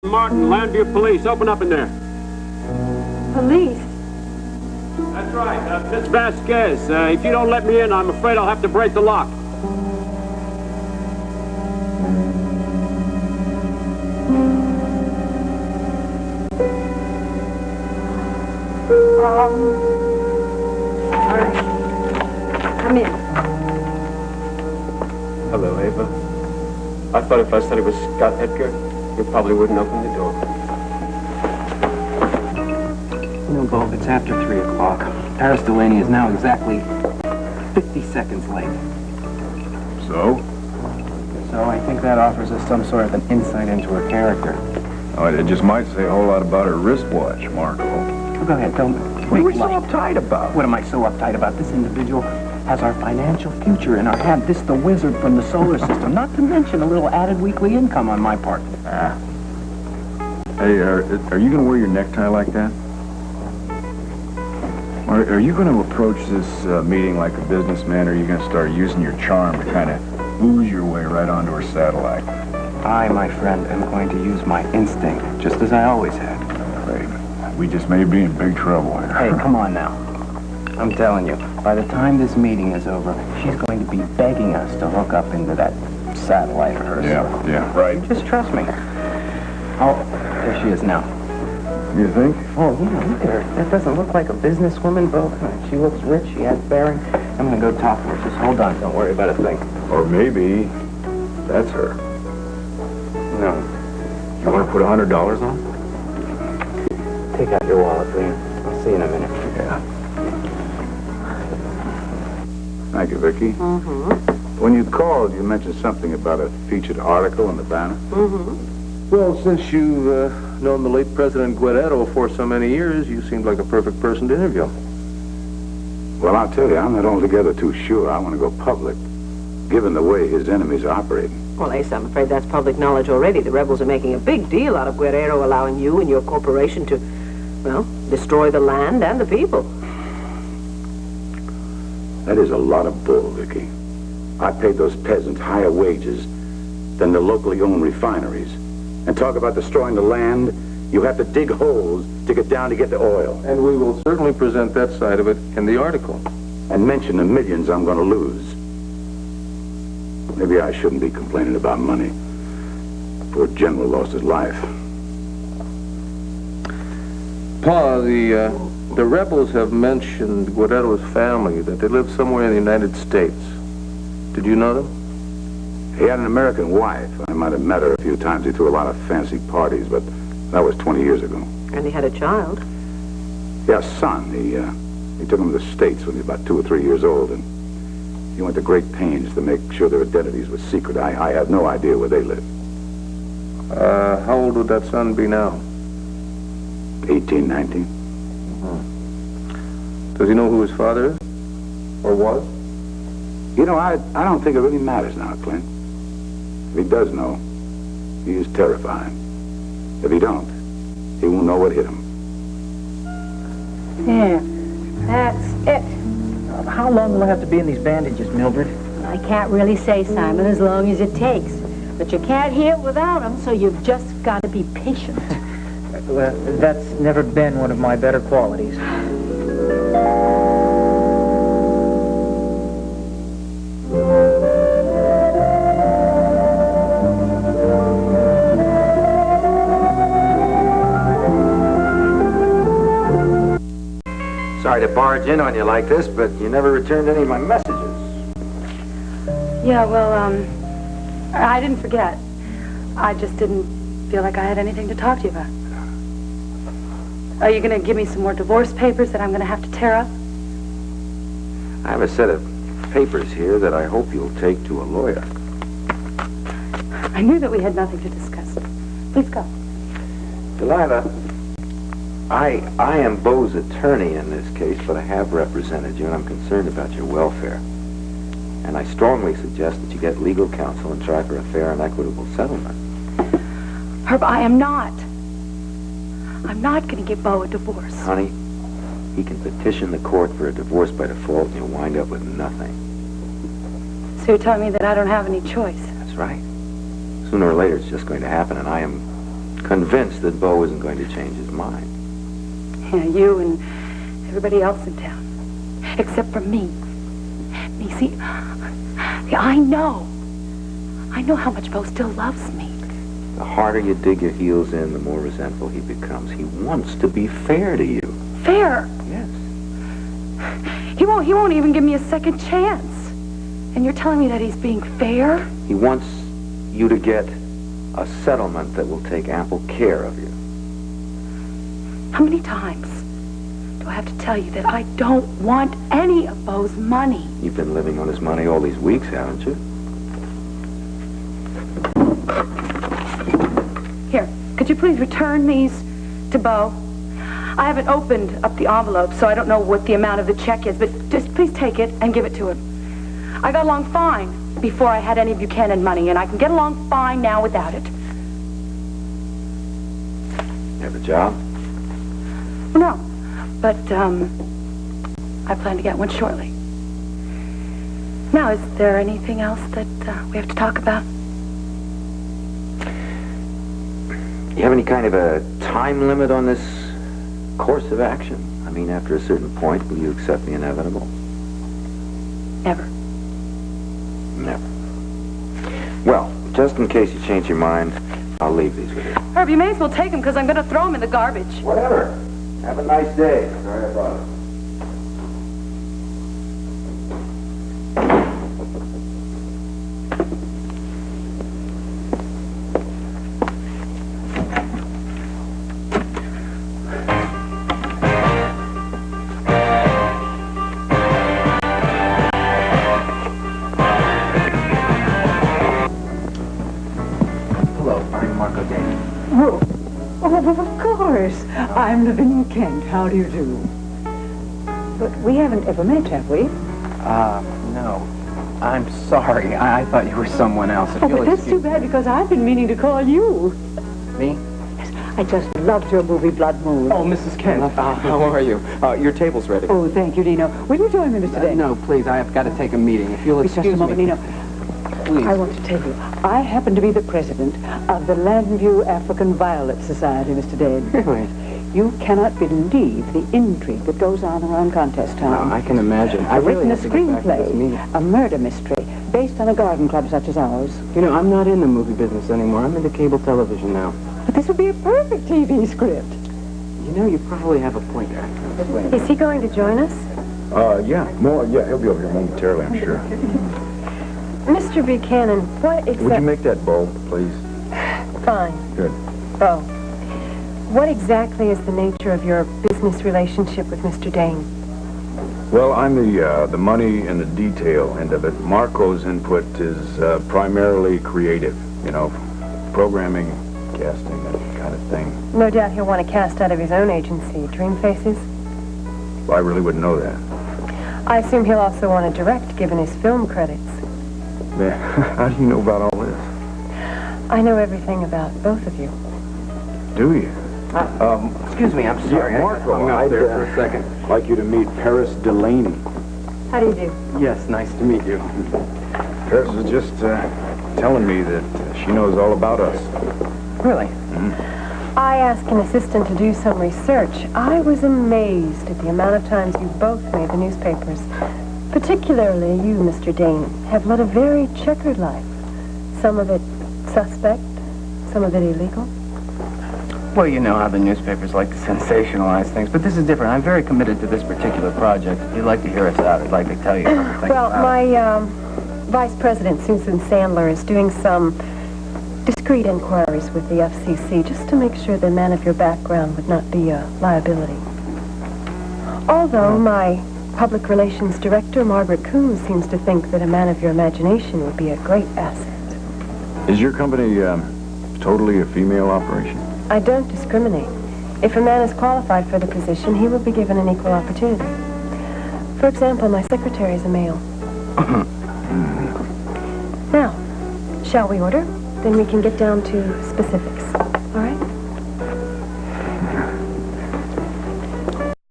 Martin, Landview Police, open up in there. Police? That's right, Miss Vasquez. If you don't let me in, I'm afraid I'll have to break the lock. All right. Come in. Hello, Ava. I thought if I said it was Scott Edgar, you probably wouldn't open the door. No, Bob, it's after 3 o'clock. Paris Delaney is now exactly 50 seconds late. So? So I think that offers us some sort of an insight into her character. Oh, it just might say a whole lot about her wristwatch, Marco. Well, go ahead, don't What are we so uptight about? What am I so uptight about? This individual has our financial future in our hand. This the wizard from the solar system. Not to mention a little added weekly income on my part. Ah. Hey, are you going to wear your necktie like that? Are you going to approach this meeting like a businessman, or are you going to start using your charm to kind of ooze your way right onto her satellite? I, my friend, am going to use my instinct, just as I always have. Great. We just may be in big trouble here. Hey, come on now. I'm telling you, by the time this meeting is over, she's going to be begging us to hook up into that satellite of hers. Yeah, right. Just trust me. Oh, there she is now. You think? Oh, yeah, look at her. That doesn't look like a businesswoman, Bo. She looks rich. She has bearing. I'm going to go talk to her. Just hold on. Don't worry about a thing. Or maybe that's her. No. You want to put $100 on? Take out your wallet, Liam. I'll see you in a minute. Yeah. Thank you, Viki. Mm-hmm. When you called, you mentioned something about a featured article in the banner. Mm-hmm. Well, since you've known the late President Guerrero for so many years, you seemed like a perfect person to interview. Well, I'll tell you, I'm not altogether too sure I want to go public, given the way his enemies are operating. Well, Ace, I'm afraid that's public knowledge already. The rebels are making a big deal out of Guerrero allowing you and your corporation to, well, destroy the land and the people. That is a lot of bull, Viki. I paid those peasants higher wages than the locally owned refineries. And talk about destroying the land, you have to dig holes to get down to get the oil. And we will certainly present that side of it in the article. And mention the millions I'm going to lose. Maybe I shouldn't be complaining about money. Poor general lost his life. Pa, the rebels have mentioned Guerrero's family, that they live somewhere in the United States. Did you know them? He had an American wife. I might have met her a few times. He threw a lot of fancy parties, but that was 20 years ago. And he had a child. Yeah, a son. He took him to the States when he was about 2 or 3 years old, and he went to great pains to make sure their identities were secret. I have no idea where they live. How old would that son be now? 18, 19. Does he know who his father is? Or was? You know, I don't think it really matters now, Clint. If he does know, he is terrifying. If he don't, he won't know what hit him. Yeah, that's it. How long will I have to be in these bandages, Mildred? I can't really say, Simon, as long as it takes. But you can't heal without them, so you've just got to be patient. Well, that's never been one of my better qualities. Sorry to barge in on you like this, but you never returned any of my messages. Yeah, well, I didn't forget. I just didn't feel like I had anything to talk to you about. Are you going to give me some more divorce papers that I'm going to have to tear up? I have a set of papers here that I hope you'll take to a lawyer. I knew that we had nothing to discuss. Please go. Delila, I am Beau's attorney in this case, but I have represented you, and I'm concerned about your welfare. And I strongly suggest that you get legal counsel and try for a fair and equitable settlement. Herb, I am not. I'm not going to give Beau a divorce. Honey, he can petition the court for a divorce by default, and you'll wind up with nothing. So you're telling me that I don't have any choice? That's right. Sooner or later, it's just going to happen, and I am convinced that Bo isn't going to change his mind. Yeah, you and everybody else in town. Except for me. Me, see, I know how much Bo still loves me. The harder you dig your heels in, the more resentful he becomes. He wants to be fair to you. Fair? Yes. He won't even give me a second chance. And you're telling me that he's being fair? He wants you to get a settlement that will take ample care of you. How many times do I have to tell you that I don't want any of Bo's money? You've been living on his money all these weeks, haven't you? Here, could you please return these to Bo? I haven't opened up the envelope, so I don't know what the amount of the check is, but just please take it and give it to him. I got along fine before I had any Buchanan money, and I can get along fine now without it. You have a job? No, but I plan to get one shortly. Now, is there anything else that we have to talk about? You have any kind of a time limit on this course of action? I mean, after a certain point, will you accept the inevitable? Never. Never. Well, just in case you change your mind, I'll leave these with you. Herb, you may as well take them, because I'm going to throw them in the garbage. Whatever. Have a nice day. Sorry about it. I'm Lavinia Kent. How do you do? But we haven't ever met, have we? No. I'm sorry. I thought you were someone else. If Oh, you'll but that's excuse too bad because I've been meaning to call you. me. Yes, I just loved your movie Blood Moon. Oh, Mrs. Kent. How are you? Your table's ready. Oh, thank you, Dino. Will you join me, Mr. Dane? No, please. I have got to take a meeting. If you'll Wait just a excuse moment, me. Dino. Please. I want to tell you, I happen to be the president of the Landview African Violet Society, Mr. Dane. Really? You cannot believe the intrigue that goes on around Contest Town. No, I can imagine. I've written a have to get back to this meeting. screenplay, a murder mystery, based on a garden club such as ours. You know, I'm not in the movie business anymore. I'm into cable television now. But this would be a perfect TV script. You know, you probably have a point there. Is he going to join us? Yeah, he'll be over here momentarily, I'm sure. Mr. Buchanan, what Would you exactly... make that bowl, please? Fine. Good. Bo, what exactly is the nature of your business relationship with Mr. Dane? Well, I'm the money and the detail end of it. Marco's input is primarily creative, you know, programming, casting, that kind of thing. No doubt he'll want to cast out of his own agency, Dream Faces. Well, I really wouldn't know that. I assume he'll also want to direct, given his film credits. Man, how do you know about all this? I know everything about both of you. Do you? Excuse me, I'm sorry. Marco, I hung up there for a second. I'd like you to meet Paris Delaney. How do you do? Yes, nice to meet you. Paris was just telling me that she knows all about us. Really? I asked an assistant to do some research. I was amazed at the amount of times you both made the newspapers. Particularly you, Mr. Dane, have led a very checkered life. Some of it suspect, some of it illegal. Well, you know how the newspapers like to sensationalize things, but this is different. I'm very committed to this particular project. If you'd like to hear us out, I'd like to tell you something. Well, my vice president, Susan Sandler, is doing some discreet inquiries with the FCC just to make sure the man of your background would not be a liability. Although my public relations director, Margaret Coombs, seems to think that a man of your imagination would be a great asset. Is your company totally a female operation? I don't discriminate. If a man is qualified for the position, he will be given an equal opportunity. For example, my secretary is a male. Now, shall we order? Then we can get down to specifics. All right?